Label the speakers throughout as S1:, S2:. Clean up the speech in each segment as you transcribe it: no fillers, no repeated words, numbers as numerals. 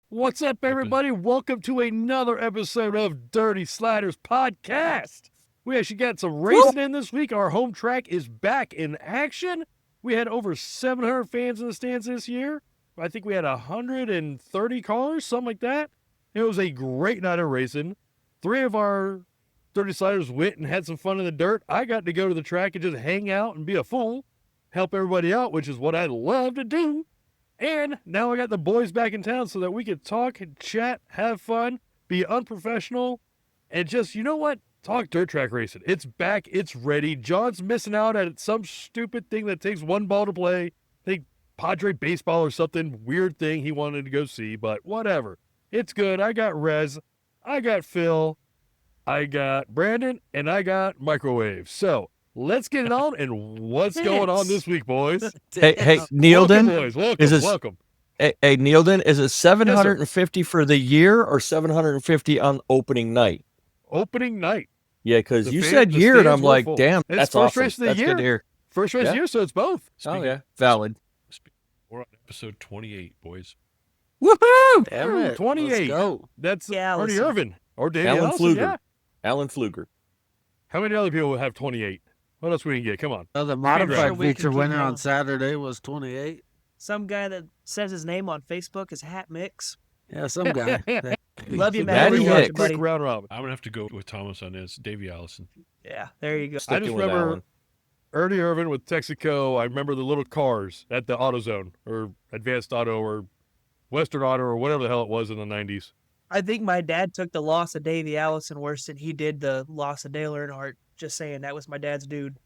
S1: What's up, everybody? Welcome to another episode of Dirty Sliders Podcast. We actually got some racing in this week. Our home track is back in action. We had over 700 fans in the stands this year. I think we had 130 cars, something like that. It was a great night of racing. 3 of our Dirty Sliders went and had some fun in the dirt. I got to go to the track and just hang out and be a fool, help everybody out, which is what I love to do. And now I got the boys back in town so that we could talk and chat, have fun, be unprofessional, and just, you know what? Talk dirt track racing. It's back. It's ready. John's missing out at some stupid thing that takes one ball to play. I think Padre baseball or something weird thing he wanted to go see, but whatever. It's good. I got Rez. I got Phil. I got Brandon. And I got Microwave. So let's get it on. And what's going on this week, boys?
S2: Hey,
S1: Welcome,
S2: Neilden.
S1: boys. Welcome.
S2: Is this-
S1: Welcome.
S2: Hey, Neilden, is it 750 for the year or 750 on opening night?
S1: Opening night.
S2: Yeah, because
S1: The
S2: you
S1: fan-
S2: said
S1: the
S2: year, and
S1: stands
S2: I'm
S1: were
S2: like,
S1: full.
S2: damn,
S1: It's
S2: that's
S1: first
S2: awesome.
S1: race of the
S2: That's
S1: year.
S2: good to hear.
S1: First race of
S2: Yeah.
S1: the year, so it's both.
S2: Oh, yeah, valid.
S3: We're on episode 28, boys.
S2: Woohoo!
S4: Damn it.
S1: 28.
S4: Let's go.
S1: That's
S5: Yeah,
S1: Artie
S5: listen.
S1: Irvin or Davey
S2: Alan
S1: Allison.
S2: Pfluger.
S1: Yeah.
S2: Alan Pfluger.
S1: How many other people have 28? What else we can get? Come on.
S4: The
S5: Sure
S4: modified
S5: we can
S4: feature
S5: keep
S4: winner
S5: going.
S4: on Saturday was 28.
S5: Some guy that says his name on Facebook is Hat Mix.
S4: Yeah, some guy.
S5: Love you,
S1: So
S5: man.
S2: Matty
S1: Davey
S5: We're
S2: Hicks.
S1: Hicks.
S5: watching,
S1: Quick
S5: buddy.
S1: round robin.
S3: I'm gonna have to go with Thomas on this. Davey Allison.
S5: Yeah, there you go.
S1: I
S2: Sticking
S1: just
S2: with
S1: remember
S2: Alan.
S1: Ernie Irvin with Texaco. I remember the little cars at the AutoZone or Advanced Auto or Western Auto or whatever the hell it was in the 90s.
S5: I think my dad took the loss of Davey Allison worse than he did the loss of Dale Earnhardt. Just saying, that was my dad's dude.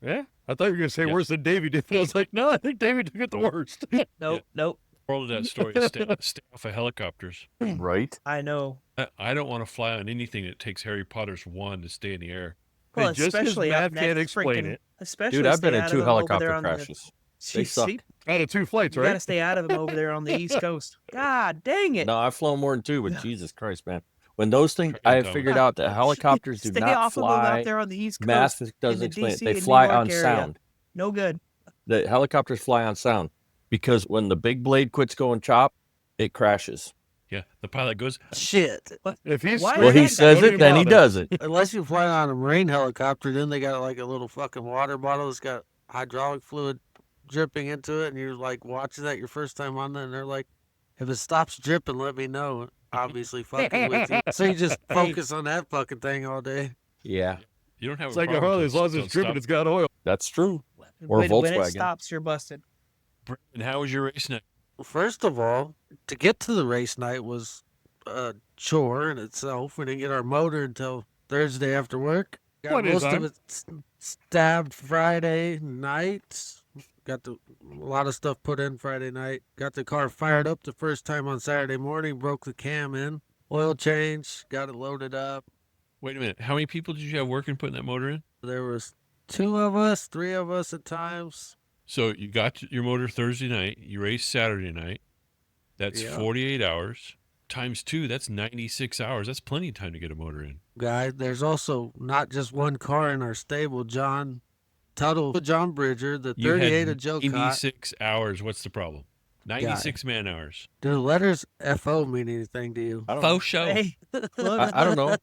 S1: Yeah? I thought you were going to say
S3: Yeah.
S1: worse than Davey did. I was like, no, I think Davey took it the worst.
S5: Nope.
S3: Moral of that story is stay off of helicopters.
S2: Right?
S5: I know.
S3: I don't want to fly on anything that takes Harry Potter's wand to stay in the air.
S5: Well,
S1: Hey, just 'cause
S5: especially
S1: math
S5: up
S1: can't
S5: next
S1: explain
S5: freaking-
S1: it.
S5: Especially
S2: Dude, I've
S5: stay
S2: been in
S5: out
S2: 2
S5: of 'em over
S2: helicopter
S5: there on the-
S2: crashes.
S5: See,
S2: suck.
S1: Out of 2 flights,
S5: you gotta
S1: right?
S5: stay out of them over there on the East Coast. God dang it!
S2: No, I've flown more than 2, but Jesus Christ, man. When those things, I have
S3: Thomas.
S2: figured out that helicopters do
S5: Stay
S2: not
S5: off of them out
S2: fly.
S5: there on the East Coast.
S2: Math
S5: in
S2: doesn't
S5: the
S2: explain it.
S5: DC
S2: They
S5: and New
S2: fly
S5: York
S2: on
S5: area.
S2: sound.
S5: No good.
S2: The helicopters fly on sound because when the big blade quits going chop, it crashes.
S3: Yeah, the pilot goes.
S4: Shit.
S1: If he's
S5: Why
S2: Well,
S5: is
S2: he
S5: that
S2: says
S1: don't
S2: it,
S1: even
S2: then he
S1: bother.
S2: does it.
S4: Unless you fly on a marine helicopter, then they got like a little fucking water bottle that's got hydraulic fluid dripping into it, and you're like watching that your first time on there, and they're like, if it stops dripping, let me know. Obviously fucking with you. So you just focus on that fucking thing all day.
S2: Yeah,
S3: You don't have
S1: It's
S3: a
S1: like a
S3: problem
S1: Harley. As long as
S3: till
S1: it's dripping,
S3: stop.
S1: it's got oil.
S2: that's true. Or
S5: when
S2: Volkswagen.
S5: it stops, you're busted.
S3: And how was your race night?
S4: First of all, to get to the race night was a chore in itself. We didn't get our motor until Thursday after work. Got
S1: Plenty of
S4: most
S1: time.
S4: of it stabbed Friday night. Got a lot of stuff put in Friday night. Got the car fired up the first time on Saturday morning. Broke the cam in. Oil change. Got it loaded up.
S3: Wait a minute. How many people did you have working putting that motor in?
S4: There was 2 of us, 3 of us at times.
S3: So you got your motor Thursday night. You raced Saturday night. That's
S4: Yeah.
S3: 48 hours. Times 2, that's 96 hours. That's plenty of time to get a motor in.
S4: Guys, there's also not just one car in our stable. John Tuttle, John Bridger, the
S3: You
S4: 38
S3: had
S4: of Joe Cott.
S3: 96 hours. What's the problem? 96 man hours.
S4: Do the letters FO mean anything to you?
S2: I don't know.
S3: Faux show.
S5: Hey,
S2: I don't know.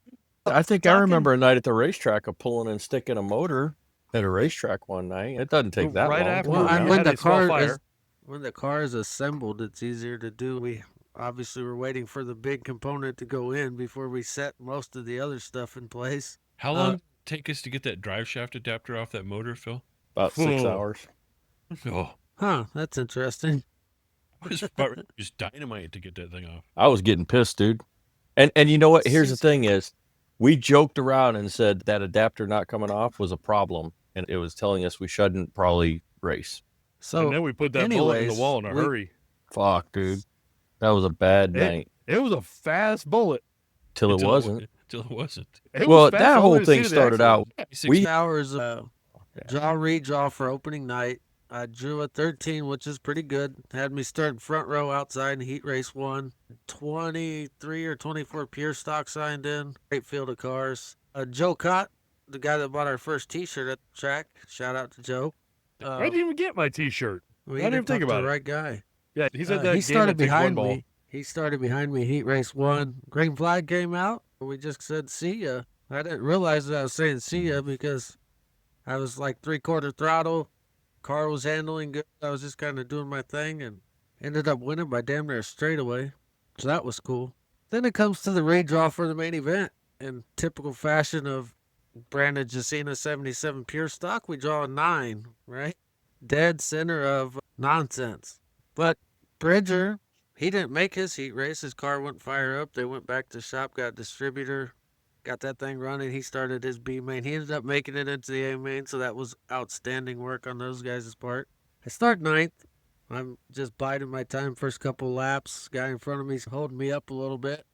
S2: I think I remember a night at the racetrack of pulling and sticking a motor at a racetrack one night. It doesn't take that
S1: Right
S2: long.
S1: after
S4: Well,
S1: we
S4: and
S1: had
S4: when
S1: a
S4: the
S1: small
S4: car
S1: fire.
S4: is when the car is assembled, it's easier to do. We obviously were waiting for the big component to go in before we set most of the other stuff in place.
S3: How long did it take us to get that drive shaft adapter off that motor, Phil?
S2: About 6
S1: Hmm.
S2: hours.
S3: Oh,
S4: Huh, that's interesting.
S3: I was about ready to use dynamite to get that thing off.
S2: I was getting pissed, dude. And you know what? Here's the thing is, we joked around and said that adapter not coming off was a problem, and it was telling us we shouldn't probably race.
S1: And
S4: So
S1: then we put that bullet in the
S4: anyways,
S1: wall in a
S4: we-
S1: hurry.
S2: Fuck, dude. That was a bad
S1: It-
S2: night
S1: It was a fast bullet.
S2: till it
S3: Until
S2: wasn't.
S3: Until it wasn't.
S1: It
S2: Well,
S1: was fast
S2: that
S1: all the
S2: whole
S1: way to
S2: thing
S1: the
S2: started
S1: accident.
S2: out.
S3: 96
S2: We-
S4: hours of draw redraw for opening night. I drew a 13, which is pretty good. Had me starting front row outside in heat race 1. 23 or 24 pure stock signed in. Great field of cars. Joe Cott, the guy that bought our first T-shirt at the track. Shout out to Joe.
S1: I didn't even get my T-shirt.
S4: We
S1: I didn't even think
S4: talked to
S1: about
S4: the
S1: it.
S4: right guy.
S1: Yeah, he said that
S4: he
S1: game
S4: started
S1: that takes one
S4: behind
S1: ball.
S4: me. He started behind me, heat race 1. Green flag came out. We just said, see ya. I didn't realize that I was saying see ya because I was like 3/4 throttle. Car was handling good. I was just kind of doing my thing and ended up winning by damn near a straightaway. So that was cool. Then it comes to the redraw for the main event. In typical fashion of Brandon Jacina 77 pure stock, we draw a 9, right? Dead center of nonsense. But Bridger, he didn't make his heat race. His car wouldn't fire up. They went back to the shop, got a distributor, got that thing running. He started his B main. He ended up making it into the A main, so that was outstanding work on those guys' part. I start 9th. I'm just biding my time first couple laps. Guy in front of me's holding me up a little bit.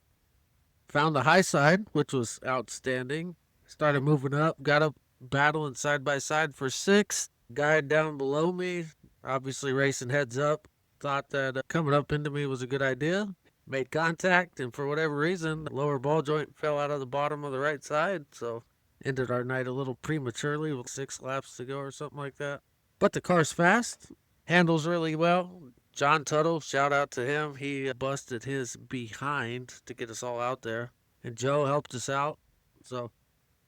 S4: Found the high side, which was outstanding. Started moving up, got up battling side by side for 6th. Guy down below me, obviously racing heads up, thought that coming up into me was a good idea. Made contact, and for whatever reason, the lower ball joint fell out of the bottom of the right side, so ended our night a little prematurely with 6 laps to go or something like that. But the car's fast, handles really well. John Tuttle, shout out to him. He busted his behind to get us all out there, and Joe helped us out. So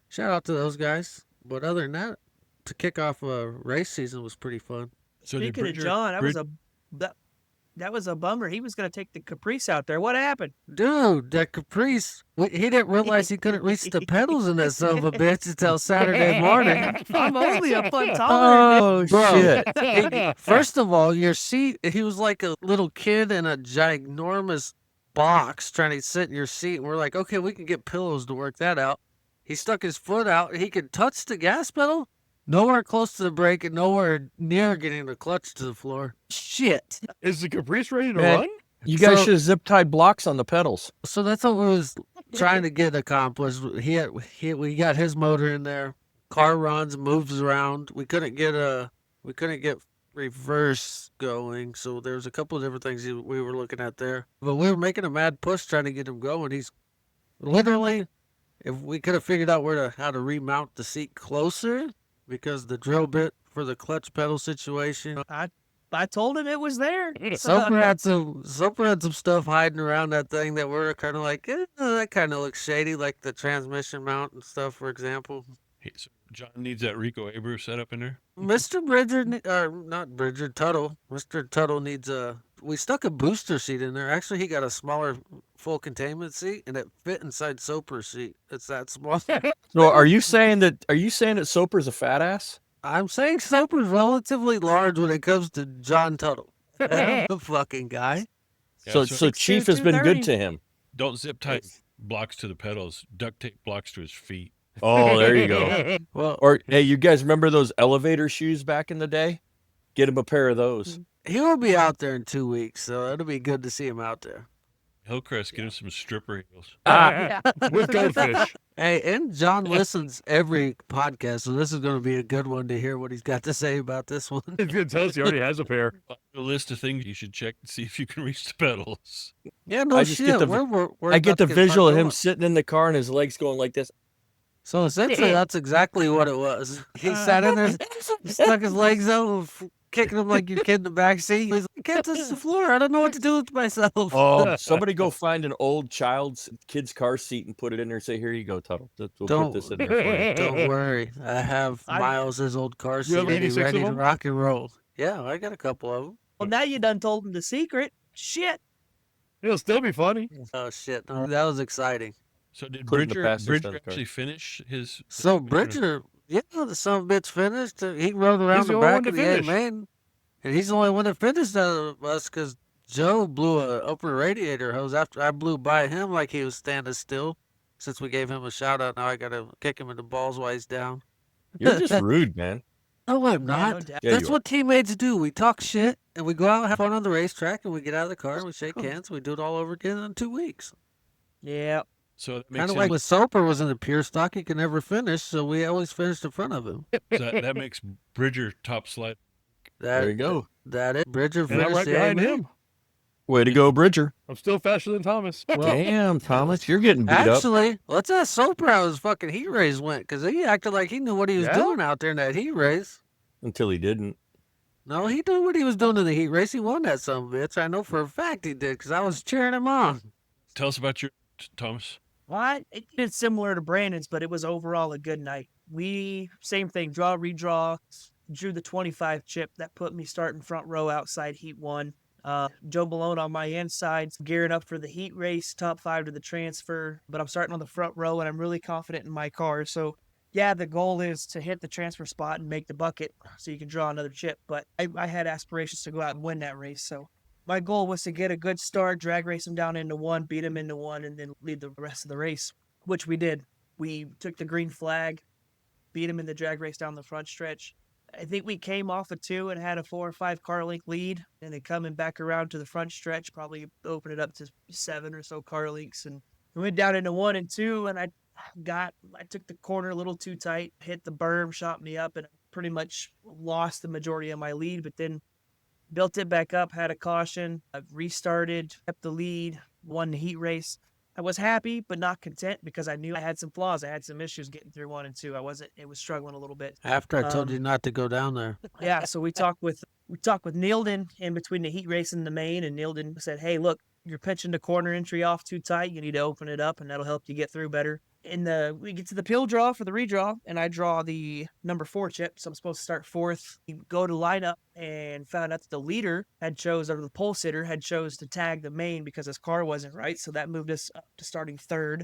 S4: shout out to those guys. But other than that, to kick off a race season was pretty fun.
S3: So did
S5: Speaking of
S3: Bridger-
S5: John,
S3: Brid-
S5: that was a bummer. He was going to take the Caprice out there. What happened?
S4: Dude, that Caprice, he didn't realize he couldn't reach the pedals in that son of a bitch until Saturday morning.
S5: I'm only a foot taller.
S2: Oh,
S4: Bro.
S2: shit.
S4: First of all, your seat, he was like a little kid in a ginormous box trying to sit in your seat. And we're like, okay, we can get pillows to work that out. He stuck his foot out. He could touch the gas pedal. Nowhere close to the brake and nowhere near getting the clutch to the floor. Shit.
S1: Is the Caprice ready to
S2: Man.
S1: run?
S2: You guys
S4: So-
S2: should have zip tied blocks on the pedals.
S4: So that's what we was trying to get accomplished. We got his motor in there. Car runs, moves around. We couldn't get reverse going. So there's a couple of different things we were looking at there. But we were making a mad push trying to get him going. He's literally, if we could have figured out how to remount the seat closer, because the drill bit for the clutch pedal situation.
S5: I told him it was there.
S4: Soper had some stuff hiding around that thing that we're kind of like, that kind of looks shady, like the transmission mount and stuff, for example.
S3: So John needs that Rico Abreu setup in there.
S4: Mr. Bridger, not Bridger, Tuttle. Mr. Tuttle needs we stuck a booster seat in there. Actually, he got a smaller full containment seat, and it fit inside Soper's seat. It's that small.
S2: So are you saying that Soper's a fat ass?
S4: I'm saying Soper's relatively large when it comes to John Tuttle. The fucking guy.
S3: Yeah,
S2: so Chief has been good
S5: 230.
S2: to him.
S3: don't zip tie blocks to the pedals. Duct tape blocks to his feet.
S2: Oh, there you go.
S4: Well,
S2: Or hey, you guys remember those elevator shoes back in the day? Get him a pair of those.
S4: he will be out there in 2 weeks, so it'll be good to see him out there.
S3: Hillcrest, get him some stripper heels.
S1: With goldfish.
S4: Hey, and John listens every podcast, so this is going to be a good one to hear what he's got to say about this one.
S1: He's going to tell us he already has a pair.
S3: A list of things you should check to see if you can reach the pedals.
S4: Yeah, no
S2: I just
S4: shit.
S2: get the-
S4: we're
S2: I get
S4: about
S2: the
S4: to
S2: visual of
S4: parked
S2: him
S4: up.
S2: sitting in the car and his legs going like this.
S4: So essentially, that's exactly what it was. He sat in there, stuck his legs out, kicking him like your kid in the back seat. He's like, I can't touch the floor. I don't know what to do with myself.
S2: Oh, somebody go find an old kid's car seat and put it in there and say, "Here you go, Tuttle. We'll
S4: Don't-
S2: put this in there for you."
S4: Don't worry. I have Miles' old car seat
S1: have
S4: and he's
S1: 86 of
S4: ready to
S1: them?
S4: rock and roll. Yeah, I got a couple of them.
S5: Well, now you done told him the secret. Shit.
S1: It'll still be funny.
S4: Oh, shit. No, that was exciting.
S3: So did
S2: Put it in the
S3: Bridger,
S2: passenger side
S3: Bridger
S2: of the car.
S3: actually finish his?
S4: So Bridger, yeah, the son of a bitch finished. He rode around
S1: He's
S4: the
S1: the only
S4: back
S1: one to
S4: of the
S1: finish.
S4: main, and he's the only one that finished out of us because Joe blew a open radiator hose after I blew by him like he was standing still. Since we gave him a shout out, now I gotta kick him in the balls while he's down.
S2: You're just rude, man.
S4: No, I'm
S5: Yeah,
S4: not.
S5: no doubt.
S2: Yeah,
S4: That's
S2: you are.
S4: what teammates do. We talk shit and we go out and have fun on the racetrack and we get out of the car and we shake hands. And we do it all over again in 2 weeks.
S5: Yeah.
S3: So that
S4: Kind
S3: makes
S4: of like
S3: him,
S4: with Soper was in the pure stock, he could never finish, so we always finished in front of him.
S3: that makes Bridger top slide.
S2: There you go.
S4: That it. Bridger
S1: And I'm
S4: finished
S1: right
S4: the
S1: behind
S4: A-main.
S1: him.
S2: Way to go, Bridger.
S1: I'm still faster than Thomas.
S2: Damn, Thomas, you're getting beat up.
S4: Actually, let's ask Soper how his fucking heat race went, because he acted like he knew what he was
S1: Yeah?
S4: doing out there in that heat race.
S2: Until he didn't.
S4: No, he knew what he was doing in the heat race. He won that son of a bitch. I know for a fact he did because I was cheering him on.
S3: Tell us about your Thomas.
S5: What? It's similar to Brandon's, but it was overall a good night. Same thing, draw, redraw, drew the 25 chip. That put me starting front row outside heat one. Joe Malone on my inside, gearing up for the heat race, top 5 to the transfer. But I'm starting on the front row, and I'm really confident in my car. So, yeah, the goal is to hit the transfer spot and make the bucket so you can draw another chip. But I had aspirations to go out and win that race. So my goal was to get a good start, drag race him down into one, beat him into one, and then lead the rest of the race, which we did. We took the green flag, beat him in the drag race down the front stretch. I think we came off a 2 and had a 4 or 5 car length lead, and then coming back around to the front stretch, probably opened it up to 7 or so car lengths, and we went down into 1 and 2, and I took the corner a little too tight, hit the berm, shot me up, and pretty much lost the majority of my lead, but then built it back up, had a caution, I restarted, kept the lead, won the heat race. I was happy, but not content because I knew I had some flaws. I had some issues getting through 1 and 2. It was struggling a little bit.
S4: After I told you not to go down there.
S5: Yeah, so we talked with Neilden in between the heat race and the main, and Neilden said, "Hey, look, you're pitching the corner entry off too tight. You need to open it up, and that'll help you get through better." We get to the peel draw for the redraw, and I draw the number 4 chip, so I'm supposed to start 4th. We go to lineup and found out that the leader or the pole sitter had chose to tag the main because his car wasn't right, so that moved us up to starting 3rd.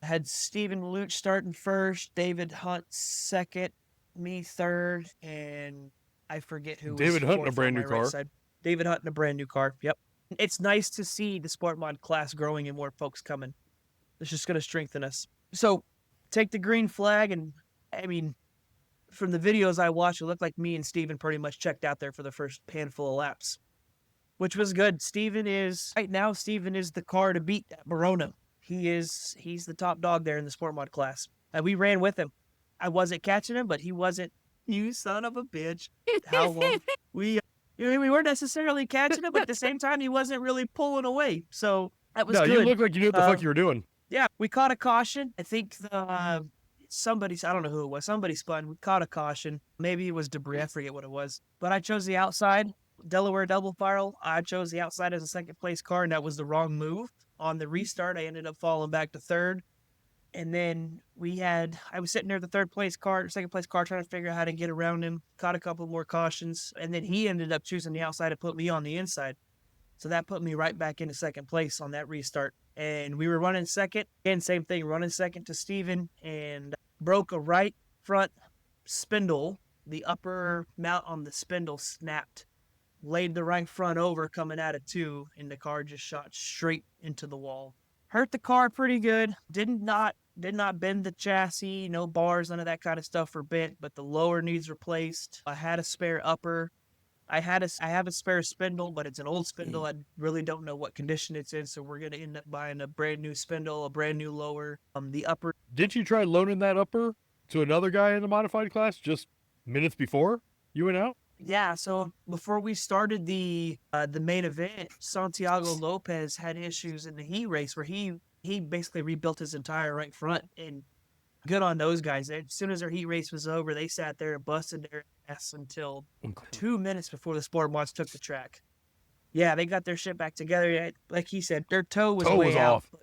S5: I had Stephen Luch starting 1st, David Hunt 2nd, me 3rd, and I forget who
S1: David
S5: was
S1: Hunt in a
S5: 4th
S1: brand
S5: on
S1: new
S5: my right
S1: car.
S5: side. David Hunt in a brand new car, yep. It's nice to see the Sport Mod class growing and more folks coming. It's just going to strengthen us. So, take the green flag, and I mean, from the videos I watched, it looked like me and Steven pretty much checked out there for the first handful of laps, which was good. Right now, Steven is the car to beat at Verona. He's the top dog there in the Sport Mod class. And we ran with him. I wasn't catching him, but he wasn't. You son of a bitch. How long? We weren't necessarily catching him, but at the same time, he wasn't really pulling away. So, that was
S1: No,
S5: good.
S1: you look like you knew what the fuck you were doing.
S5: Yeah, we caught a caution. I think I don't know who it was. Somebody spun. We caught a caution. Maybe it was debris. I forget what it was. But I chose the outside. Delaware double barrel. I chose the outside as a second place car, and that was the wrong move. On the restart, I ended up falling back to 3rd. And then I was sitting there, second place car, trying to figure out how to get around him. Caught a couple more cautions. And then he ended up choosing the outside to put me on the inside. So that put me right back into 2nd place on that restart. And we were running 2nd. Again, same thing, running 2nd to Steven, and broke a right front spindle. The upper mount on the spindle snapped. Laid the right front over coming out of 2, and the car just shot straight into the wall. Hurt the car pretty good. Did not bend the chassis, no bars, none of that kind of stuff were bent, but the lower needs replaced. I had a spare upper. I have a spare spindle, but it's an old spindle. I really don't know what condition it's in, so we're going to end up buying a brand new spindle, a brand new lower. The upper.
S1: Did you try loaning that upper to another guy in the modified class just minutes before you went out?
S5: Yeah, so before we started the main event, Santiago Lopez had issues in the heat race where he basically rebuilt his entire right front, and good on those guys. As soon as their heat race was over, they sat there and busted their ass until 2 minutes before the Sport Mods took the track. Yeah, they got their shit back together. Like he said, their toe was way out.
S1: Off.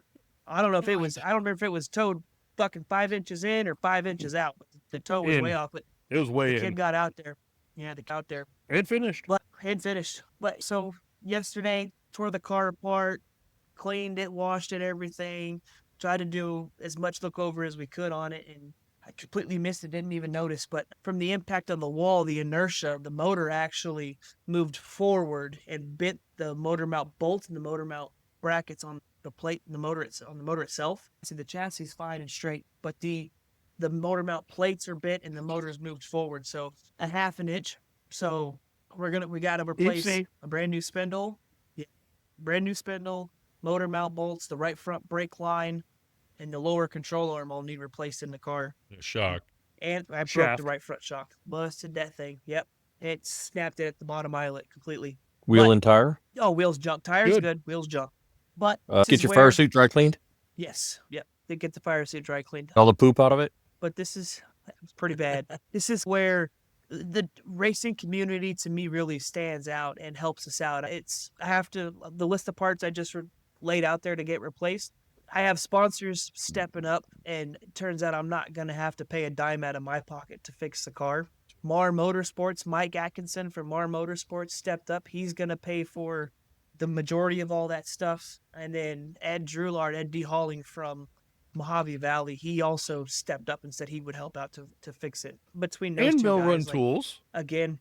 S5: I don't remember if it was towed fucking 5 inches in or 5 inches out. But the toe was
S1: In.
S5: way off. But
S1: It was way
S5: the
S1: in.
S5: kid got out there. Yeah, they got out there.
S1: And finished.
S5: But had finished. But so yesterday, tore the car apart, cleaned it, washed it, everything. Tried to do as much look over as we could on it, and I completely missed it, didn't even notice. But from the impact on the wall, the inertia of the motor actually moved forward and bent the motor mount bolts and the motor mount brackets on the plate and the motor itself. See, the chassis is fine and straight, but the motor mount plates are bent and the motor's moved forward, so a half an inch. So we got to replace
S1: Oopsie.
S5: a brand new spindle. Yeah, brand new spindle, motor mount bolts, the right front brake line, and the lower control arm all need replaced in the car.
S3: Shock.
S5: And I broke
S1: Shaft.
S5: the right front shock. Busted that thing. Yep. It snapped it at the bottom eyelet completely.
S2: Wheel
S5: But-
S2: and tire.
S5: Oh, wheels junk. Tires
S1: Good.
S5: good. Wheels junk. But this
S2: Get
S5: is
S2: your
S5: where-
S2: fire suit dry cleaned.
S5: Yes. Yep. Did get the fire suit dry cleaned.
S2: All the poop out of it.
S5: But this is pretty bad. This is where the racing community to me really stands out and helps us out. The list of parts I just laid out there to get replaced. I have sponsors stepping up, and it turns out I'm not going to have to pay a dime out of my pocket to fix the car. Mar Motorsports, Mike Atkinson from Mar Motorsports stepped up. He's going to pay for the majority of all that stuff. And then Ed D. Halling from Mojave Valley, he also stepped up and said he would help out to fix it. Between those
S1: And
S5: two
S1: Mill
S5: guys,
S1: Run
S5: like,
S1: Tools.
S5: again.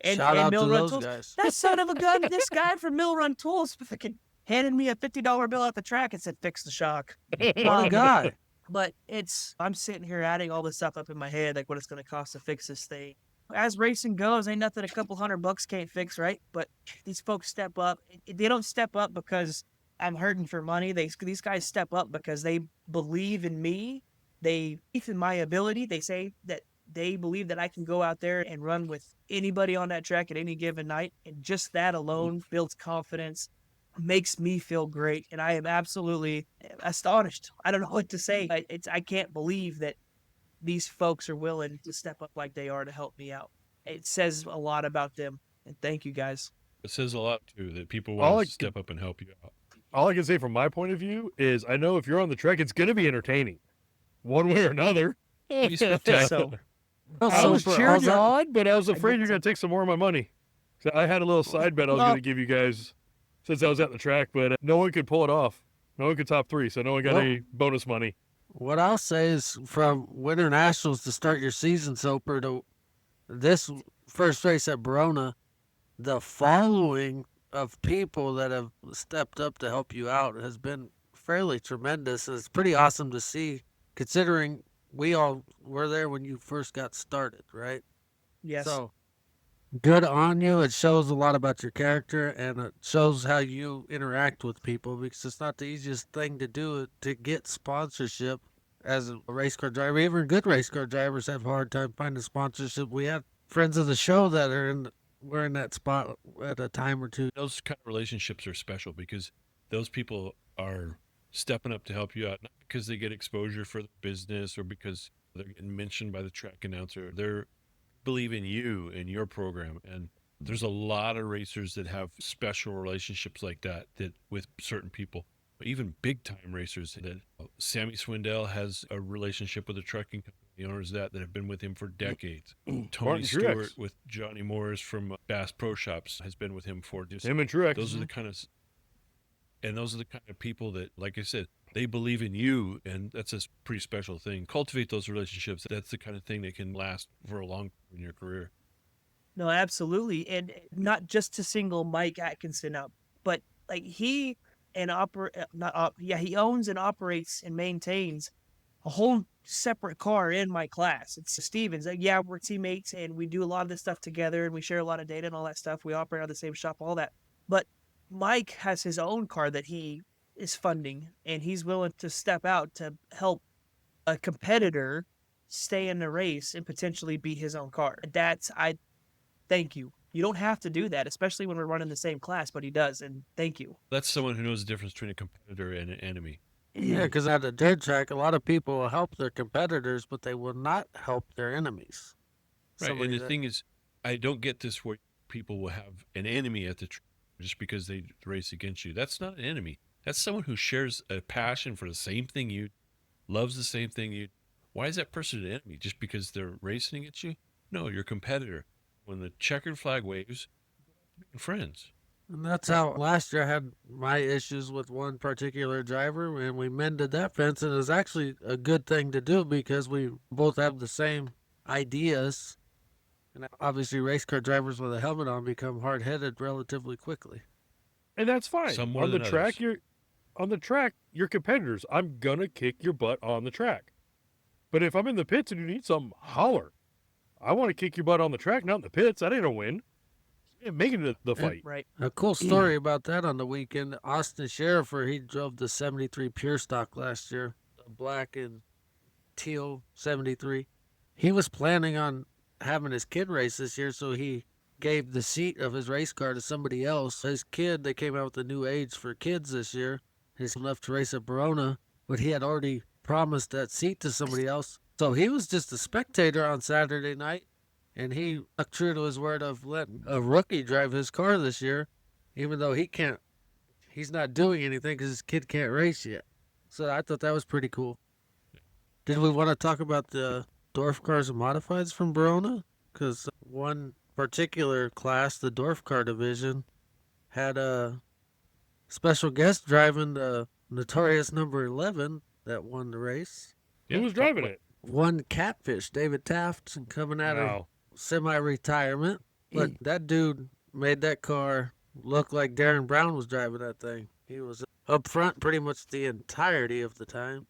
S5: And
S4: Shout out
S5: Mill
S4: to
S5: Run
S4: those
S5: Tools.
S4: guys.
S5: That son of a gun, this guy from Mill Run Tools fucking handed me a $50 bill at the track and said, fix the shock.
S4: What a guy.
S5: But I'm sitting here adding all this stuff up in my head, like what it's going to cost to fix this thing. As racing goes, ain't nothing a couple $100 can't fix, right? But these folks step up. They don't step up because I'm hurting for money. These guys step up because they believe in me. They believe in my ability. They say that they believe that I can go out there and run with anybody on that track at any given night. And just that alone builds confidence, makes me feel great. And I am absolutely astonished. I don't know what to say. I can't believe that these folks are willing to step up like they are to help me out. It says a lot about them. And thank you guys.
S3: It says a lot too that people
S1: All
S3: want
S1: I
S3: to step up and help you out.
S1: All I can say from my point of view is I know if you're on the track, it's going to be entertaining, one way or another.
S3: Be spectacular.
S5: So
S1: I was
S4: Super.
S1: cheering you
S4: How's
S1: on, but I was afraid
S5: get
S1: you're going to take some more of my money. So I had a little side bet I was
S5: Well-
S1: going to give you guys since I was at the track, but no one could pull it off. No one could top 3, so no one got
S4: Well-
S1: any bonus money.
S4: What I'll say is from Winter Nationals to start your season, Soper, to this first race at Verona, the following of people that have stepped up to help you out has been fairly tremendous. It's pretty awesome to see, considering we all were there when you first got started, right?
S5: yes.
S4: So good on you. It shows a lot about your character, and it shows how you interact with people, because it's not the easiest thing to do to get sponsorship as a race car driver. Even good race car drivers have a hard time finding sponsorship. We have friends of the show that were in that spot at a time or two.
S3: Those kind of relationships are special because those people are stepping up to help you out, not because they get exposure for the business or because they're getting mentioned by the track announcer. They're believe in you and your program. And there's a lot of racers that have special relationships like that with certain people, even big time racers. That Sammy Swindell has a relationship with the trucking company, the owners of that have been with him for decades. Tony
S1: Martin
S3: Stewart
S1: Truex.
S3: with Johnny Morris from Bass Pro Shops has been with him for just
S1: Him and Truex.
S3: those are the kind of people that, like I said, they believe in you, and that's a pretty special thing. Cultivate those relationships. That's the kind of thing that can last for a long time in your career.
S5: No, absolutely. And not just to single Mike Atkinson up, but like he owns and operates and maintains a whole separate car in my class. It's Stevens. Yeah, we're teammates and we do a lot of this stuff together and we share a lot of data and all that stuff. We operate out of the same shop, all that. But Mike has his own car that he is funding, and he's willing to step out to help a competitor stay in the race and potentially be his own car. Thank you. You don't have to do that, especially when we're running the same class, but he does, and thank you.
S3: That's someone who knows the difference between a competitor and an enemy.
S4: Yeah, because at a dirt track, a lot of people will help their competitors, but they will not help their enemies.
S3: Right.
S4: Somebody
S3: And the
S4: that-
S3: thing is, I don't get this where people will have an enemy at the track just because they race against you. That's not an enemy. That's someone who shares a passion for the same thing you, loves the same thing you. Why is that person an enemy? Just because they're racing against you? No, you're a competitor. When the checkered flag waves, you're friends.
S4: And that's how last year I had my issues with one particular driver, and we mended that fence. And it was actually a good thing to do because we both have the same ideas. And obviously, race car drivers with a helmet on become hard headed relatively quickly.
S1: And that's fine.
S3: Some more
S1: On the
S3: than
S1: track,
S3: others.
S1: you're competitors. I'm gonna kick your butt on the track. But if I'm in the pits and you need something, holler. I want to kick your butt on the track, not in the pits. That ain't a win. Ain't making it the fight.
S5: Right.
S4: A cool story about that on the weekend. Austin Scherfer, he drove the 73 Pure Stock last year, a black and teal 73. He was planning on having his kid race this year, so he gave the seat of his race car to somebody else. His kid, they came out with a new age for kids this year. He's left to race at Verona, but he had already promised that seat to somebody else. So he was just a spectator on Saturday night, And he stuck true to his word of letting a rookie drive his car this year, even though he's not doing anything because his kid can't race yet. So I thought that was pretty cool. Did we want to talk about the Dwarf Cars and Modifieds from Verona? Because one particular class, the Dwarf Car division, had a special guest driving the notorious number 11 that won the race.
S3: Yeah,
S1: Who was driving it?
S4: One Catfish, David Taft, coming out of
S1: Wow.
S4: semi-retirement. But that dude made that car look like Darren Brown was driving that thing. He was up front pretty much the entirety of the time.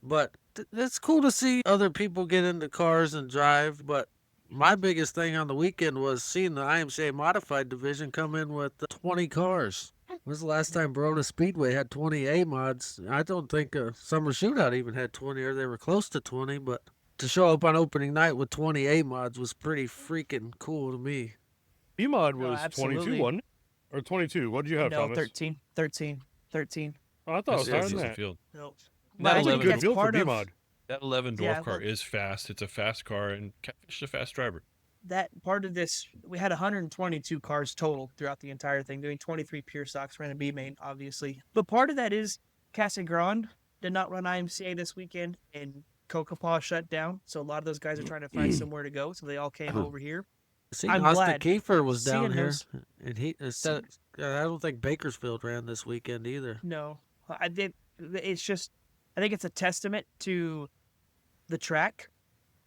S4: But it's cool to see other people get into cars and drive. But my biggest thing on the weekend was seeing the IMCA Modified division come in with 20 cars. When was the last time Verona Speedway had 20 A-mods? I don't think Summer Shootout even had 20, or they were close to 20. But to show up on opening night with 20 A-mods was pretty freaking cool to me.
S1: B-Mod
S5: No,
S1: was 22,
S5: absolutely.
S1: wasn't it? Or 22. What did you have,
S5: No,
S1: Thomas?
S5: 13.
S1: Oh, I thought it was
S3: That's
S1: higher
S3: a
S1: than
S3: decent
S1: that.
S3: field.
S5: No.
S3: That
S5: But I
S1: That's a
S5: think
S3: 11
S1: good
S5: that's
S1: field for
S5: part of
S1: B-Mod.
S3: That 11 dwarf
S5: Yeah,
S3: car
S5: well-
S3: is fast. It's a fast car, and Catfish is a fast driver.
S5: that part of this. We had 122 cars total throughout the entire thing, doing 23 pure stocks, ran a B main, obviously. But part of that is Casa Grande did not run IMCA this weekend, and Coca shut down. So a lot of those guys are trying to find somewhere to go, so they all came over here.
S4: See,
S5: I'm
S4: Austin
S5: glad
S4: Kiefer was down
S5: seeing
S4: here,
S5: those-
S4: and he said, I don't think Bakersfield ran this weekend either.
S5: No, I did. It's just, I think it's a testament to the track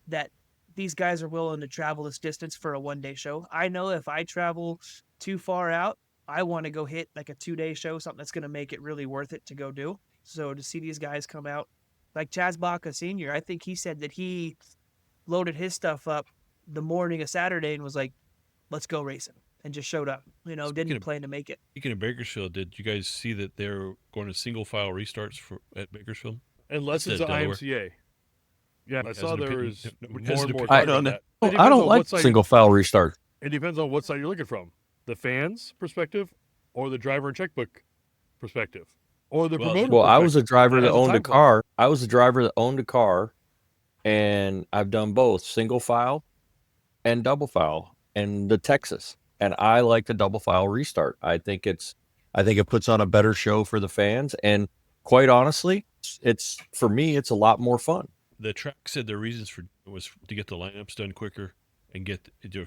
S5: that these guys are willing to travel this distance for a one-day show. I know if I travel too far out, I want to go hit like a 2-day show, something that's going to make it really worth it to go do. So to see these guys come out, like Chaz Baca Sr., I think he said that he loaded his stuff up the morning of Saturday and was like, let's go racing, and just showed up.
S3: Speaking
S5: Didn't
S3: of-
S5: plan to make it.
S3: Speaking of Bakersfield, did you guys see that they're going to single file restarts at Bakersfield?
S1: Unless it's
S3: Said
S1: an
S3: Delaware.
S1: IMCA. Yeah, I
S3: Has
S1: saw
S3: an
S1: there
S3: opinion-
S1: was
S3: no,
S1: more
S3: has
S1: and
S3: an
S1: more
S3: opinion
S1: talk
S3: on
S1: about
S3: that.
S1: that. It
S2: I
S1: depends
S2: don't
S1: on
S2: like
S1: what side-
S2: single file restart.
S1: It depends on what side you're looking from. The fans' perspective or the driver and checkbook perspective. Or the
S3: Well,
S1: promoter
S2: Well, I was a
S1: perspective.
S2: driver that
S1: As a
S2: owned a
S1: time clock.
S2: car. I was a driver that owned a car, and I've done both single file and double file and the Texas. And I like the double file restart. I think it puts on a better show for the fans. And quite honestly, it's for me, it's a lot more fun.
S3: The track said the reasons for it was to get the lineups done quicker and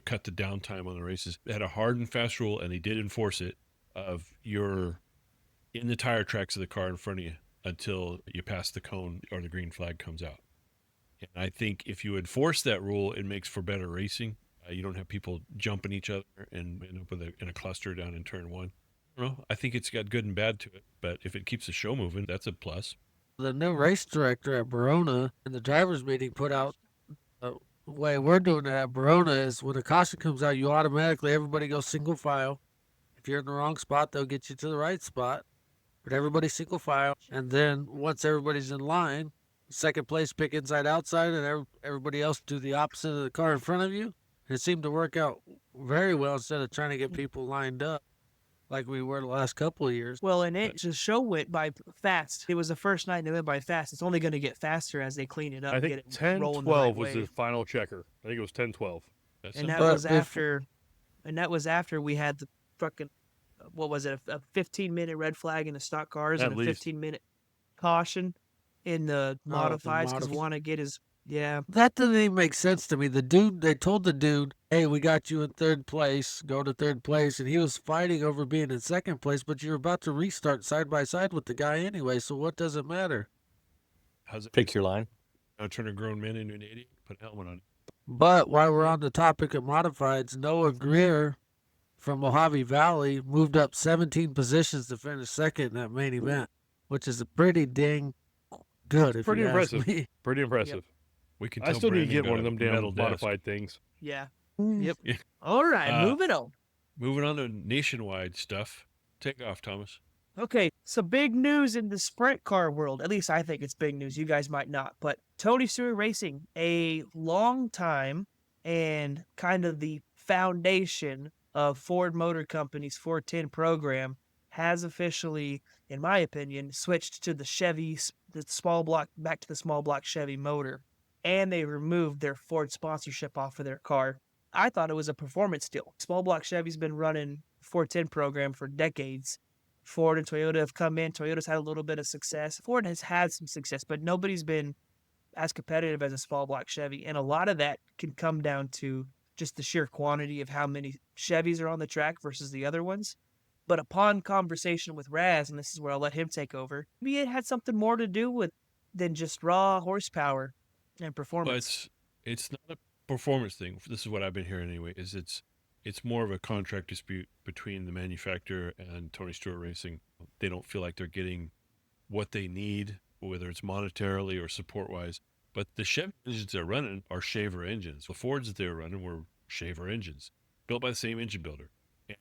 S3: cut the downtime on the races. They had a hard and fast rule, and they did enforce it, of you're in the tire tracks of the car in front of you until you pass the cone or the green flag comes out. And I think if you enforce that rule, it makes for better racing. You don't have people jumping each other and end up in a cluster down in turn one. I don't know. I think it's got good and bad to it, but if it keeps the show moving, that's a plus.
S4: The new race director at Verona in the drivers' meeting put out the way we're doing it at Verona is when a caution comes out, you automatically, everybody goes single file. If you're in the wrong spot, they'll get you to the right spot. But everybody single file. And then once everybody's in line, second place pick inside outside, and everybody else do the opposite of the car in front of you. And it seemed to work out very well instead of trying to get people lined up like we were the last couple of years.
S5: Well, and the show went by fast. It was the first night and it went by fast. It's only going to get faster as they clean it up.
S1: I
S5: and
S1: think
S5: get it
S1: 10-12
S5: rolling the right
S1: was
S5: way.
S1: the final checker. I think it was 10-12.
S3: That's
S5: And
S3: a-
S5: that
S4: But
S5: was after, we had the fucking, what was it, a 15-minute red flag in the stock cars
S1: At
S5: and a
S1: least.
S5: 15-minute caution in the
S4: the
S5: modifieds because
S4: modif-
S5: want to get his, yeah.
S4: That doesn't even make sense to me. They told the dude, hey, we got you in third place, go to third place. And he was fighting over being in second place, but you're about to restart side by side with the guy anyway. So what does it matter?
S3: How's it
S2: Pick your line.
S3: now turn a grown man into an idiot? Put a helmet on.
S4: But while we're on the topic of modifieds, Noah Greer from Mojave Valley moved up 17 positions to finish second in that main event, which is a pretty dang good if
S1: Pretty
S4: you ask
S1: impressive.
S4: me.
S1: Pretty impressive.
S3: We can
S1: I
S3: tell
S1: still need to
S3: Brandon
S1: get one
S3: got
S1: of them
S3: a
S1: damn
S3: metal desk.
S1: modified things.
S5: Yeah.
S4: Yep.
S3: Yeah.
S5: All right, moving on.
S3: Moving on to nationwide stuff. Take off, Thomas.
S5: Okay, so big news in the sprint car world. At least I think it's big news. You guys might not. But Tony Stewart Racing, a long time and kind of the foundation of Ford Motor Company's 410 program, has officially, in my opinion, switched to the Chevy, the small block, back to the small block Chevy motor. And they removed their Ford sponsorship off of their car. I thought it was a performance deal. Small block Chevy's been running 410 program for decades. Ford and Toyota have come in. Toyota's had a little bit of success. Ford has had some success, but nobody's been as competitive as a small block Chevy. And a lot of that can come down to just the sheer quantity of how many Chevys are on the track versus the other ones. But upon conversation with Raz, and this is where I'll let him take over, maybe it had something more to do with than just raw horsepower and
S3: But
S5: performance.
S3: it's not a performance thing. This is what I've been hearing anyway. Is it's more of a contract dispute between the manufacturer and Tony Stewart Racing. They don't feel like they're getting what they need, whether it's monetarily or support wise. But the Chevy engines they're running are Shaver engines. The Fords that they were running were Shaver engines, built by the same engine builder.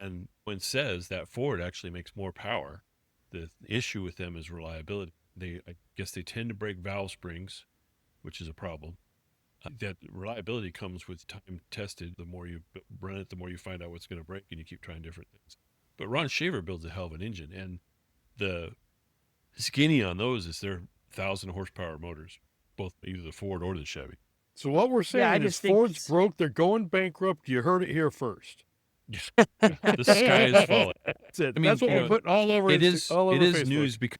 S3: And when it says that Ford actually makes more power, the issue with them is reliability. I guess they tend to break valve springs, which is a problem. That reliability comes with time tested. The more you run it, the more you find out what's going to break, and you keep trying different things. But Ron Shaver builds a hell of an engine, and the skinny on those is they're 1,000 horsepower motors, both either the Ford or the Chevy.
S1: So what we're
S5: Yeah, I
S1: saying is
S5: just think
S1: Ford's
S5: it's-
S1: broke. They're going bankrupt. You heard it here first.
S3: The sky is falling.
S1: That's it.
S3: I mean,
S1: That's what
S3: you
S1: we're
S3: know,
S1: putting all over.
S3: It is
S1: all over Facebook.
S3: news because